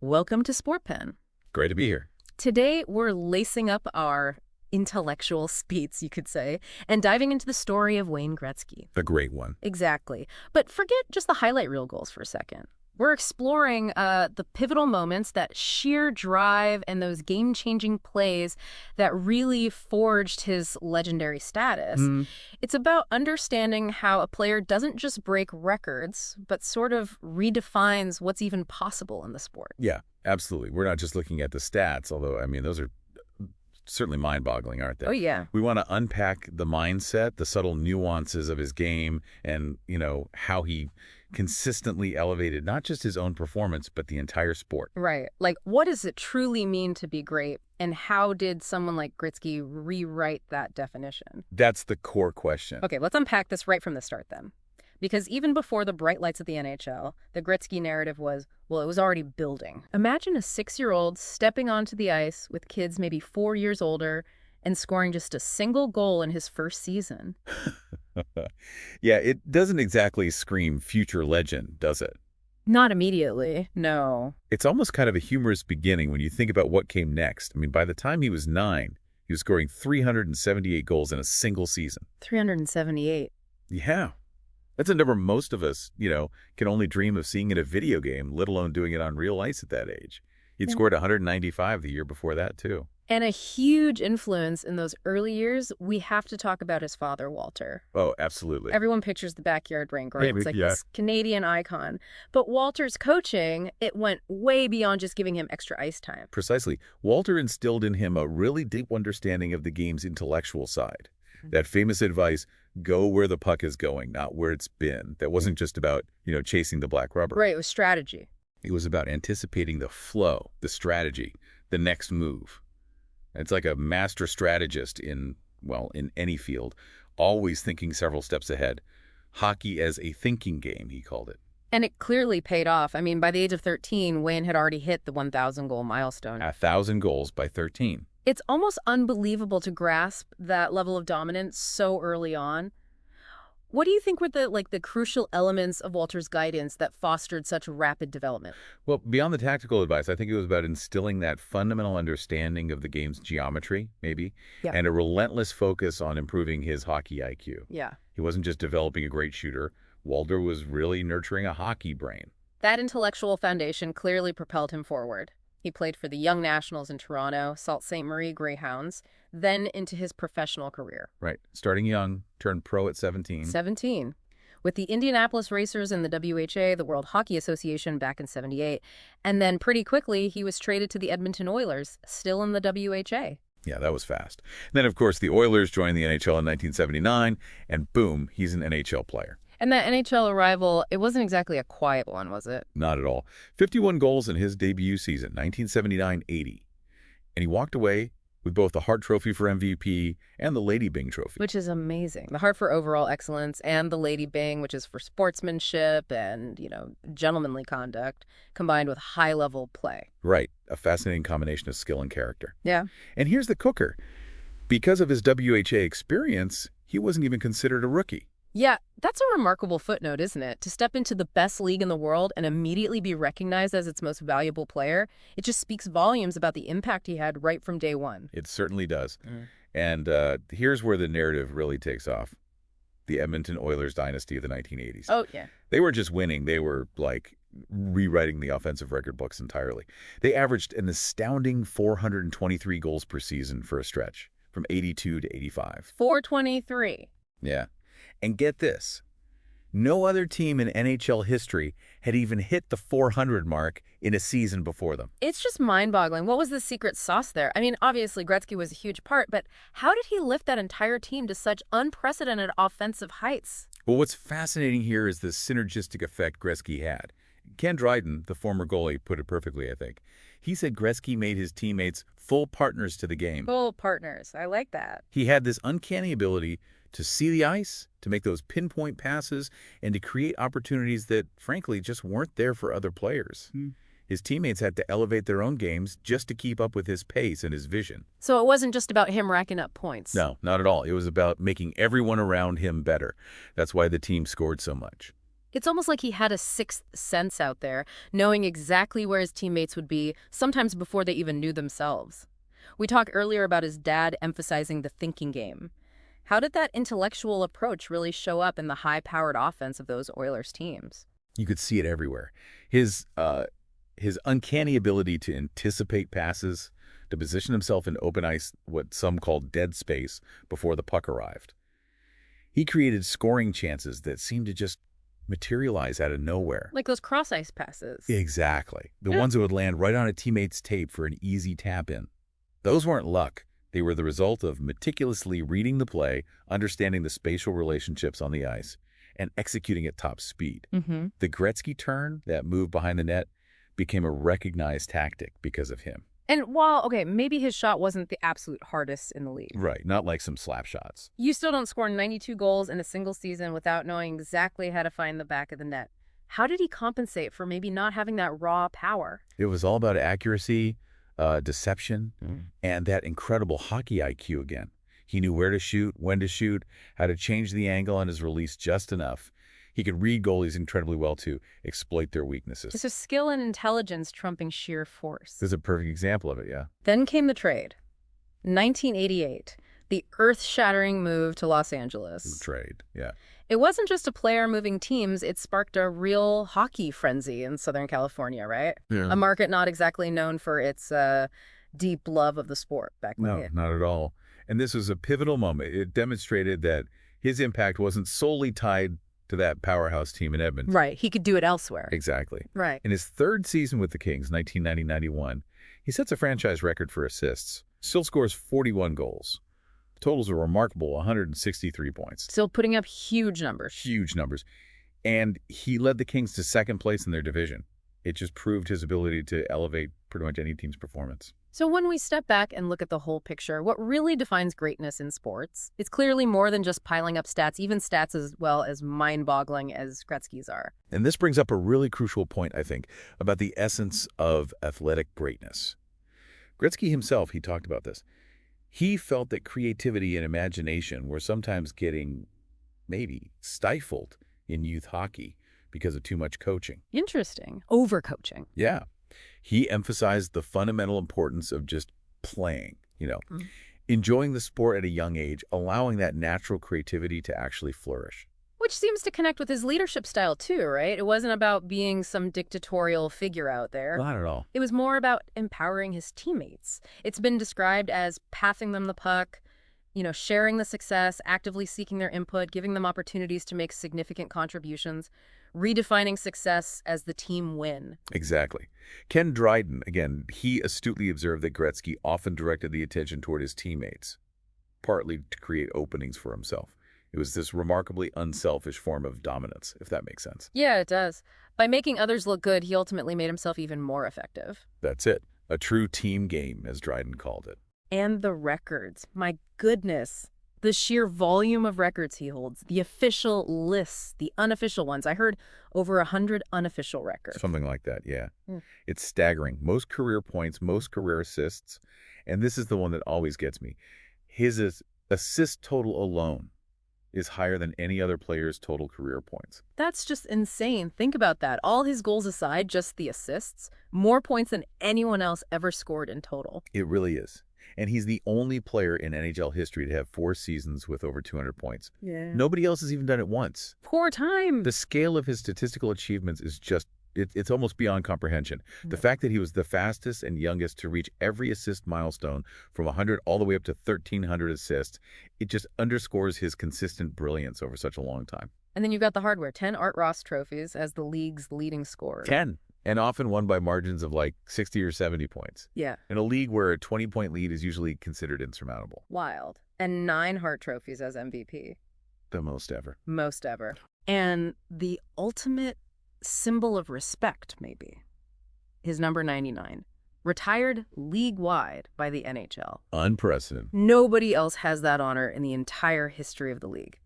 Welcome to Sportpen. Great to be here. Today, we're lacing up our intellectual speeds, you could say, and diving into the story of Wayne Gretzky. A great one. Exactly. But forget just the highlight reel goals for a second. We're exploring the pivotal moments, that sheer drive, and those game-changing plays that really forged his legendary status. It's about understanding how a player doesn't just break records, but sort of redefines what's even possible in the sport. Yeah, absolutely. We're not just looking at the stats, although, I mean, those are certainly mind-boggling, aren't they? Oh, yeah. We want to unpack the mindset, the subtle nuances of his game, and, how he consistently elevated not just his own performance, but the entire sport. Right. Like, what does it truly mean to be great? And how did someone like Gretzky rewrite that definition? That's the core question. Okay, let's unpack this right from the start then. Because even before the bright lights of the NHL, the Gretzky narrative was, well, it was already building. Imagine a 6-year-old stepping onto the ice with kids maybe 4 years older and scoring just a single goal in his first season. Yeah, it doesn't exactly scream future legend, does it? Not immediately, no. It's almost kind of a humorous beginning when you think about what came next. I mean, by the time he was 9, he was scoring 378 goals in a single season. 378. Yeah. That's a number most of us, can only dream of seeing in a video game, let alone doing it on real ice at that age. He'd scored 195 the year before that, too. And a huge influence in those early years, we have to talk about his father, Walter. Oh, absolutely. Everyone pictures the backyard rink, right? It's like Yeah. this Canadian icon. But Walter's coaching, it went way beyond just giving him extra ice time. Precisely. Walter instilled in him a really deep understanding of the game's intellectual side. That famous advice, go where the puck is going, not where it's been. That wasn't just about, chasing the black rubber. Right, it was strategy. It was about anticipating the flow, the strategy, the next move. It's like a master strategist in any field, always thinking several steps ahead. Hockey as a thinking game, he called it. And it clearly paid off. I mean, by the age of 13, Wayne had already hit the 1,000-goal milestone. 1,000 goals by 13. It's almost unbelievable to grasp that level of dominance so early on. What do you think were the crucial elements of Walter's guidance that fostered such rapid development? Well, beyond the tactical advice, I think it was about instilling that fundamental understanding of the game's geometry, maybe, and a relentless focus on improving his hockey IQ. Yeah. He wasn't just developing a great shooter. Walter was really nurturing a hockey brain. That intellectual foundation clearly propelled him forward. He played for the Young Nationals in Toronto, Sault Ste. Marie Greyhounds, then into his professional career. Right. Starting young, turned pro at 17. 17. With the Indianapolis Racers in the WHA, the World Hockey Association, back in 78. And then pretty quickly, he was traded to the Edmonton Oilers, still in the WHA. Yeah, that was fast. And then, of course, the Oilers joined the NHL in 1979, and boom, he's an NHL player. And that NHL arrival, it wasn't exactly a quiet one, was it? Not at all. 51 goals in his debut season, 1979-80. And he walked away with both the Hart Trophy for MVP and the Lady Byng Trophy. Which is amazing. The Hart for overall excellence and the Lady Byng, which is for sportsmanship and, gentlemanly conduct, combined with high-level play. Right. A fascinating combination of skill and character. Yeah. And here's the cooker. Because of his WHA experience, he wasn't even considered a rookie. Yeah, that's a remarkable footnote, isn't it? To step into the best league in the world and immediately be recognized as its most valuable player, it just speaks volumes about the impact he had right from day one. It certainly does. And here's where the narrative really takes off. The Edmonton Oilers dynasty of the 1980s. Oh, yeah. They weren't just winning. They were, rewriting the offensive record books entirely. They averaged an astounding 423 goals per season for a stretch, from 82 to 85. 423. Yeah. And get this, no other team in NHL history had even hit the 400 mark in a season before them. It's just mind-boggling. What was the secret sauce there? I mean, obviously Gretzky was a huge part, but how did he lift that entire team to such unprecedented offensive heights? Well, what's fascinating here is the synergistic effect Gretzky had. Ken Dryden, the former goalie, put it perfectly, I think. He said Gretzky made his teammates full partners to the game. Full partners. I like that. He had this uncanny ability to see the ice, to make those pinpoint passes, and to create opportunities that, frankly, just weren't there for other players. His teammates had to elevate their own games just to keep up with his pace and his vision. So it wasn't just about him racking up points. No, not at all. It was about making everyone around him better. That's why the team scored so much. It's almost like he had a sixth sense out there, knowing exactly where his teammates would be, sometimes before they even knew themselves. We talked earlier about his dad emphasizing the thinking game. How did that intellectual approach really show up in the high-powered offense of those Oilers teams? You could see it everywhere. His uncanny ability to anticipate passes, to position himself in open ice, what some call dead space, before the puck arrived. He created scoring chances that seemed to just materialize out of nowhere. Like those cross-ice passes. Exactly. The ones that would land right on a teammate's tape for an easy tap-in. Those weren't luck. They were the result of meticulously reading the play, understanding the spatial relationships on the ice, and executing at top speed. The Gretzky turn, that move behind the net, became a recognized tactic because of him. And while, okay, maybe his shot wasn't the absolute hardest in the league. Right, not like some slap shots. You still don't score 92 goals in a single season without knowing exactly how to find the back of the net. How did he compensate for maybe not having that raw power? It was all about accuracy, deception, and that incredible hockey IQ again. He knew where to shoot, when to shoot, how to change the angle on his release just enough. He could read goalies incredibly well to exploit their weaknesses. So skill and intelligence trumping sheer force. This is a perfect example of it, yeah. Then came the trade. 1988, the earth-shattering move to Los Angeles. The trade, yeah. It wasn't just a player moving teams, it sparked a real hockey frenzy in Southern California, right? Yeah. A market not exactly known for its deep love of the sport back then. No, not at all. And this was a pivotal moment. It demonstrated that his impact wasn't solely tied to that powerhouse team in Edmonton. Right. He could do it elsewhere. Exactly. Right. In his third season with the Kings, 1990-91, he sets a franchise record for assists. Still scores 41 goals. Totals a remarkable 163 points. Still putting up huge numbers. Huge numbers. And he led the Kings to second place in their division. It just proved his ability to elevate pretty much any team's performance. So when we step back and look at the whole picture, what really defines greatness in sports? It's clearly more than just piling up stats, even stats as well as mind-boggling as Gretzky's are. And this brings up a really crucial point, I think, about the essence of athletic greatness. Gretzky himself, he talked about this. He felt that creativity and imagination were sometimes getting, maybe, stifled in youth hockey because of too much coaching. Interesting. Overcoaching. Yeah. He emphasized the fundamental importance of just playing, enjoying the sport at a young age, allowing that natural creativity to actually flourish. Which seems to connect with his leadership style too, right? It wasn't about being some dictatorial figure out there. Not at all. It was more about empowering his teammates. It's been described as passing them the puck, sharing the success, actively seeking their input, giving them opportunities to make significant contributions, redefining success as the team win. Exactly. Ken Dryden, again, he astutely observed that Gretzky often directed the attention toward his teammates, partly to create openings for himself. It was this remarkably unselfish form of dominance, if that makes sense. Yeah, it does. By making others look good, he ultimately made himself even more effective. That's it. A true team game, as Dryden called it. And the records. My goodness. The sheer volume of records he holds. The official lists, the unofficial ones. I heard over 100 unofficial records. Something like that, yeah. It's staggering. Most career points, most career assists. And this is the one that always gets me. His assist total alone is higher than any other player's total career points. That's just insane. Think about that. All his goals aside, just the assists, more points than anyone else ever scored in total. It really is. And he's the only player in NHL history to have 4 seasons with over 200 points. Yeah. Nobody else has even done it once. Poor time. The scale of his statistical achievements is just, it's almost beyond comprehension. The fact that he was the fastest and youngest to reach every assist milestone from 100 all the way up to 1,300 assists, it just underscores his consistent brilliance over such a long time. And then you've got the hardware. 10 Art Ross trophies as the league's leading scorer. 10. And often won by margins of like 60 or 70 points. Yeah. In a league where a 20-point lead is usually considered insurmountable. Wild. And 9 Hart trophies as MVP. The most ever. Most ever. And the ultimate symbol of respect, maybe. His number 99. Retired league-wide by the NHL. Unprecedented. Nobody else has that honor in the entire history of the league.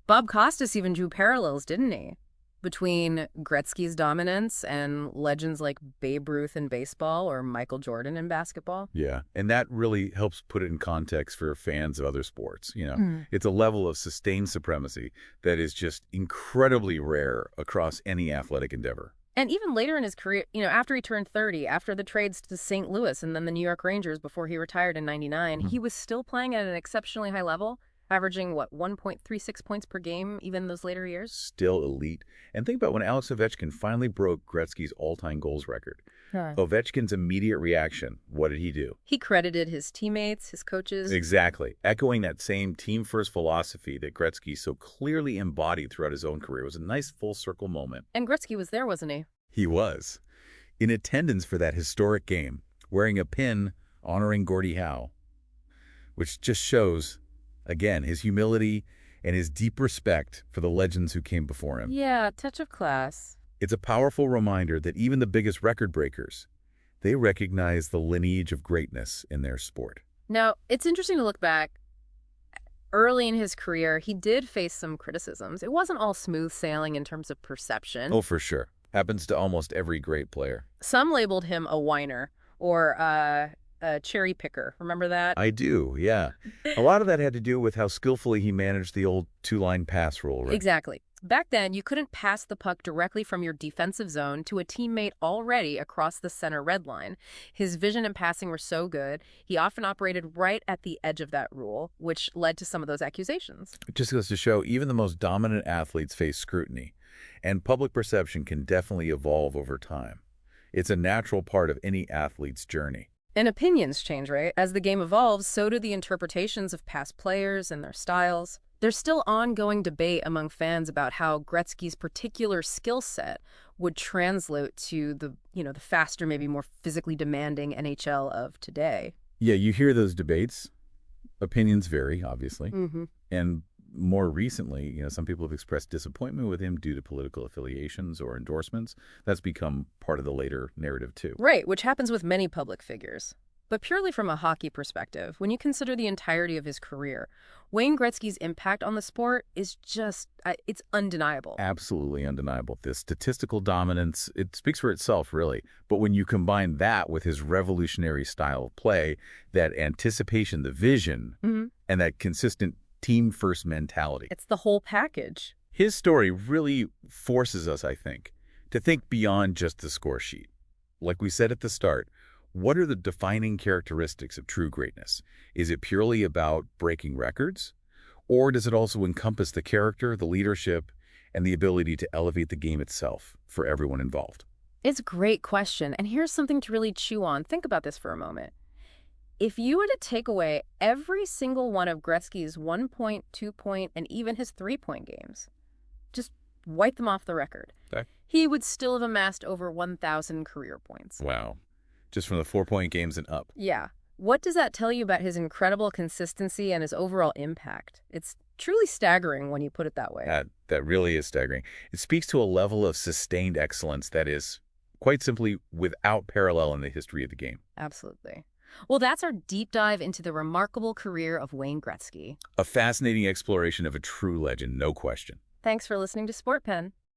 Bob Costas even drew parallels, didn't he? between Gretzky's dominance and legends like Babe Ruth in baseball or Michael Jordan in basketball. Yeah, and that really helps put it in context for fans of other sports. Mm. It's a level of sustained supremacy that is just incredibly rare across any athletic endeavor. And even later in his career, after he turned 30, after the trades to St. Louis and then the New York Rangers before he retired in 99, he was still playing at an exceptionally high level, averaging, 1.36 points per game even in those later years? Still elite. And think about when Alex Ovechkin finally broke Gretzky's all-time goals record. Huh. Ovechkin's immediate reaction, what did he do? He credited his teammates, his coaches. Exactly. Echoing that same team-first philosophy that Gretzky so clearly embodied throughout his own career. It was a nice full-circle moment. And Gretzky was there, wasn't he? He was. In attendance for that historic game, wearing a pin honoring Gordie Howe, which just shows, again, his humility and his deep respect for the legends who came before him. Yeah, touch of class. It's a powerful reminder that even the biggest record breakers, they recognize the lineage of greatness in their sport. Now, it's interesting to look back. Early in his career, he did face some criticisms. It wasn't all smooth sailing in terms of perception. Oh, for sure. Happens to almost every great player. Some labeled him a whiner or a cherry picker. Remember that? I do, yeah. A lot of that had to do with how skillfully he managed the old two-line pass rule, right? Exactly. Back then, you couldn't pass the puck directly from your defensive zone to a teammate already across the center red line. His vision and passing were so good, he often operated right at the edge of that rule, which led to some of those accusations. It just goes to show even the most dominant athletes face scrutiny, and public perception can definitely evolve over time. It's a natural part of any athlete's journey. And opinions change, right? As the game evolves, so do the interpretations of past players and their styles. There's still ongoing debate among fans about how Gretzky's particular skill set would translate to the faster, maybe more physically demanding NHL of today. Yeah, you hear those debates. Opinions vary, obviously. Mm-hmm. And more recently, some people have expressed disappointment with him due to political affiliations or endorsements. That's become part of the later narrative, too. Right, which happens with many public figures. But purely from a hockey perspective, when you consider the entirety of his career, Wayne Gretzky's impact on the sport is just, it's undeniable. Absolutely undeniable. The statistical dominance, it speaks for itself, really. But when you combine that with his revolutionary style of play, that anticipation, the vision, and that consistent team-first mentality. It's the whole package. His story really forces us, I think, to think beyond just the score sheet. Like we said at the start, what are the defining characteristics of true greatness? Is it purely about breaking records? Or does it also encompass the character, the leadership, and the ability to elevate the game itself for everyone involved? It's a great question, and here's something to really chew on. Think about this for a moment. If you were to take away every single one of Gretzky's 1-point, 2-point, and even his 3-point games, just wipe them off the record, Okay. he would still have amassed over 1,000 career points. Wow. Just from the 4-point games and up. Yeah. What does that tell you about his incredible consistency and his overall impact? It's truly staggering when you put it that way. That really is staggering. It speaks to a level of sustained excellence that is, quite simply, without parallel in the history of the game. Absolutely. Well, that's our deep dive into the remarkable career of Wayne Gretzky. A fascinating exploration of a true legend, no question. Thanks for listening to Sportpen.